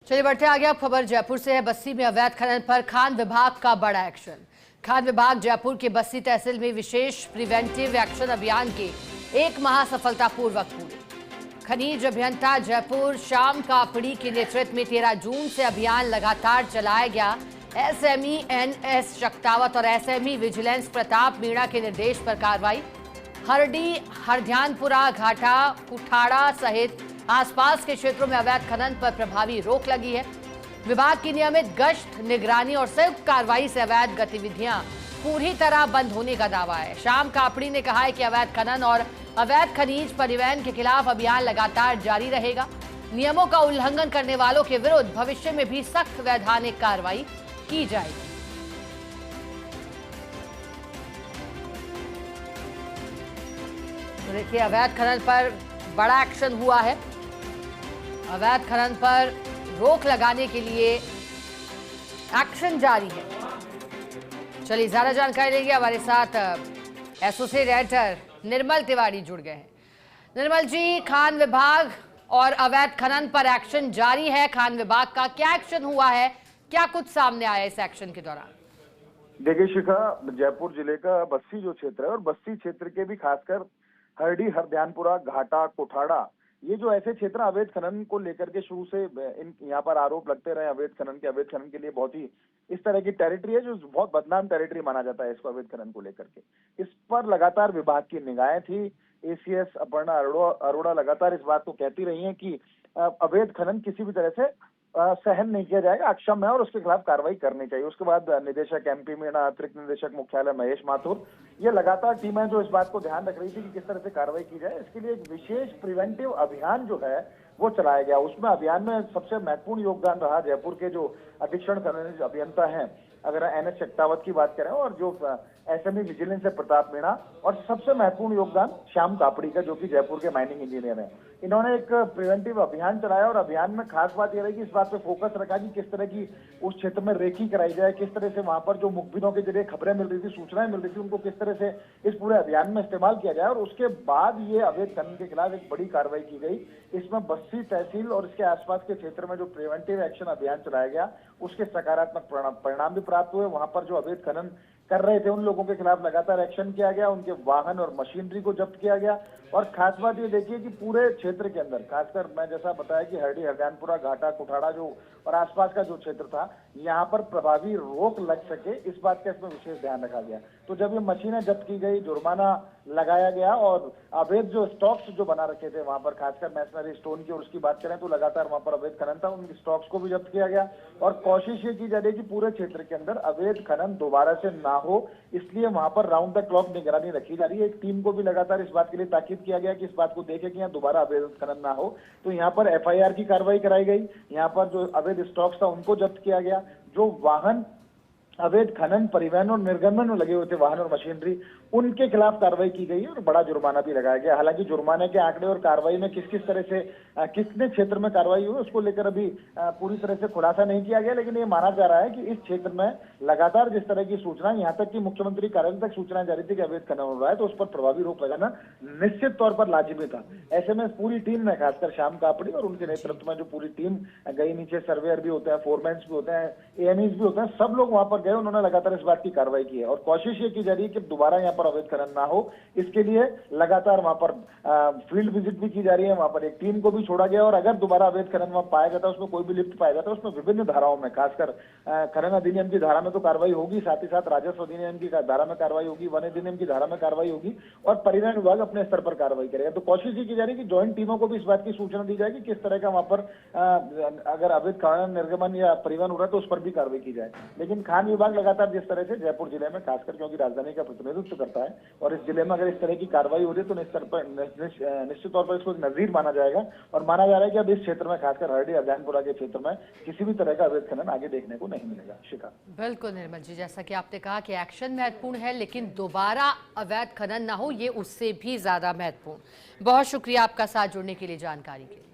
चलिए बढ़ते आगे। अब खबर जयपुर से है। बस्सी में अवैध खनन पर खान विभाग का बड़ा एक्शन। खान विभाग जयपुर के बस्सी तहसील में विशेष प्रिवेंटिव एक्शन अभियान के 1 माह सफलतापूर्वक पूरे। खनिज अभियंता जयपुर श्याम कापड़ी के नेतृत्व में 13 जून से अभियान लगातार चलाया गया। एसएमई एनएस शक्तावत और एसएमई विजिलेंस प्रताप मीणा के निर्देश पर कार्रवाई। हरडी, हरध्यानपुरा, घाटा, कुठाड़ा सहित आसपास के क्षेत्रों में अवैध खनन पर प्रभावी रोक लगी है। विभाग की नियमित गश्त, निगरानी और संयुक्त कार्रवाई से अवैध गतिविधियां पूरी तरह बंद होने का दावा है। श्याम कापड़ी ने कहा है कि अवैध खनन और अवैध खनिज परिवहन के खिलाफ अभियान लगातार जारी रहेगा। नियमों का उल्लंघन करने वालों के विरुद्ध भविष्य में भी सख्त वैधानिक कार्रवाई की जाएगी। तो देखिए, अवैध खनन पर बड़ा एक्शन हुआ है। अवैध खनन पर रोक लगाने के लिए एक्शन जारी है। चलिए ज्यादा जानकारी लेंगे। हमारे साथ एसोसिएट एडिटर निर्मल तिवारी जुड़ गए हैं। निर्मल जी, खान विभाग और अवैध खनन पर एक्शन जारी है। खान विभाग का क्या एक्शन हुआ है, क्या कुछ सामने आया इस एक्शन के दौरान? देखिए शिखा, जयपुर जिले का बस्सी जो क्षेत्र है और बस्सी क्षेत्र के भी खासकर हरडी, हरध्यानपुरा, घाटा, कोठाड़ा, ये जो ऐसे क्षेत्र अवैध खनन को लेकर के शुरू से यहाँ पर आरोप लगते रहे अवैध खनन के लिए बहुत ही इस तरह की टेरिटरी है जो बहुत बदनाम टेरिटरी माना जाता है इसको अवैध खनन को लेकर के। इस पर लगातार विभाग की निगाहें थी। एसीएस अपर्णा अरोड़ा लगातार इस बात को कहती रही हैं कि अवैध खनन किसी भी तरह से सहन नहीं किया जाएगा, अक्षम है और उसके खिलाफ कार्रवाई करनी चाहिए। उसके बाद निदेशक एमपी मीणा, अतिरिक्त निदेशक मुख्यालय महेश माथुर, ये लगातार टीमें जो इस बात को ध्यान रख रही थी कि किस तरह से कार्रवाई की जाए। इसके लिए एक विशेष प्रिवेंटिव अभियान जो है वो चलाया गया। उसमें अभियान में सबसे महत्वपूर्ण योगदान रहा जयपुर के जो अधीक्षण खनिज अभियंता हैं, अगर एनएस शक्तावत की बात करें, और जो एसएमई विजिलेंस है प्रताप मीणा, और सबसे महत्वपूर्ण योगदान श्याम कापड़ी का जो कि जयपुर के माइनिंग इंजीनियर हैं। इन्होंने एक प्रिवेंटिव अभियान चलाया और अभियान में खास बात यह रही कि इस बात पे फोकस रखा कि किस तरह की उस क्षेत्र में रेकी कराई जाए, किस तरह से वहां पर जो मुखबिरों के जरिए खबरें मिल रही थी, सूचनाएं मिल रही थी, उनको किस तरह से इस पूरे अभियान में इस्तेमाल किया जाए। और उसके बाद ये अवैध खनन के खिलाफ एक बड़ी कार्रवाई की गई। इसमें बस्सी तहसील और इसके आसपास के क्षेत्र में जो प्रिवेंटिव एक्शन अभियान चलाया गया उसके सकारात्मक परिणाम भी प्राप्त हुए। वहां पर जो अवैध खनन कर रहे थे उन लोगों के खिलाफ लगातार एक्शन किया गया, उनके वाहन और मशीनरी को जब्त किया गया। और खास बात ये देखिए कि पूरे क्षेत्र के अंदर, खासकर मैं जैसा बताया कि हरडी, हरध्यानपुरा, घाटा, कुठाड़ा जो और आसपास का जो क्षेत्र था, यहाँ पर प्रभावी रोक लग सके, इस बात का इसमें विशेष ध्यान रखा गया। तो जब ये मशीनें जब्त की गई, जुर्माना लगाया गया और अवैध जो स्टॉक्स जो बना रखे थे वहां पर, खासकर मैसनरी स्टोन की और उसकी बात करें तो लगातार वहां पर अवैध खनन था, उनके स्टॉक्स को भी जब्त किया गया। और कोशिश ये की जा रही है कि पूरे क्षेत्र के अंदर अवैध खनन दोबारा से ना हो, इसलिए वहां पर राउंड द क्लॉक निगरानी रखी जा रही है। एक टीम को भी लगातार इस बात के लिए ताकीद किया गया कि इस बात को देखे कि यहाँ दोबारा अवैध खनन ना हो। तो यहाँ पर एफआईआर की कार्रवाई कराई गई, यहाँ पर जो अवैध स्टॉक्स था उनको जब्त किया गया। जो वाहन अवैध खनन, परिवहन और निर्गमन में लगे हुए थे, वाहन और मशीनरी, उनके खिलाफ कार्रवाई की गई और बड़ा जुर्माना भी लगाया गया। हालांकि जुर्माने के आंकड़े और कार्रवाई में किस किस तरह से कितने क्षेत्र में कार्रवाई हुई उसको लेकर अभी पूरी तरह से खुलासा नहीं किया गया, लेकिन ये माना जा रहा है कि इस क्षेत्र में लगातार जिस तरह की सूचना, यहाँ तक कि मुख्यमंत्री कार्यालय तक सूचनाएं जारी थी कि अवैध खनन हो रहा है, तो उस पर प्रभावी रोक लगाना निश्चित तौर पर लाजिमी था। ऐसे में पूरी टीम ने, खासकर श्याम कापड़ी और उनके नेतृत्व में जो पूरी टीम गई, नीचे सर्वेयर भी होते हैं, फोरमैन्स भी होते हैं, एएमईज भी होते हैं, सब लोग वहां पर गए, उन्होंने लगातार इस बात की कार्रवाई की है। और कोशिश ये की जा रही है कि दोबारा यहाँ पर अवैध खनन ना हो, इसके लिए लगातार वहां पर फील्ड विजिट भी की जा रही है। वहां पर एक टीम को भी छोड़ा गया और अगर दोबारा अवैध खनन वहां पाया जाता है, उसमें कोई भी लिप्त पाया जाता है, उसमें विभिन्न धाराओं में, खासकर खनन अधिनियम की धारा में तो कार्रवाई होगी, साथ ही साथ राजस्व अधिनियम की धारा में कार्रवाई होगी, वन अधिनियम की धारा में कार्रवाई होगी और परिवहन विभाग अपने स्तर पर कार्रवाई करेगा। तो कोशिश ये की जा रही है कि ज्वाइंट टीमों को भी इस बात की सूचना दी जाएगी किस तरह का वहां पर अगर अवैध खनन, निर्गमन या परिवहन हो रहा है तो उस पर भी कार्रवाई की जाए। लेकिन खान विभाग लगातार जिस तरह से जयपुर जिले में, खासकर क्योंकि राजधानी का प्रतिनिधित्व करता है और इस जिले में अगर इस तरह की कार्रवाई हो रही है तो निश्चित तौर पर इसको नजीर माना जाएगा और माना जा रहा है कि अब इस क्षेत्र में, खासकर हरडी, हरध्यानपुरा के क्षेत्र में किसी भी तरह का अवैध खनन आगे देखने को नहीं मिलेगा। शिखा, बिल्कुल निर्मल जी, जैसा कि आपने कहा कि एक्शन महत्वपूर्ण है, लेकिन दोबारा अवैध खनन ना हो ये उससे भी ज्यादा महत्वपूर्ण। बहुत शुक्रिया आपका साथ जुड़ने के लिए, जानकारी के लिए।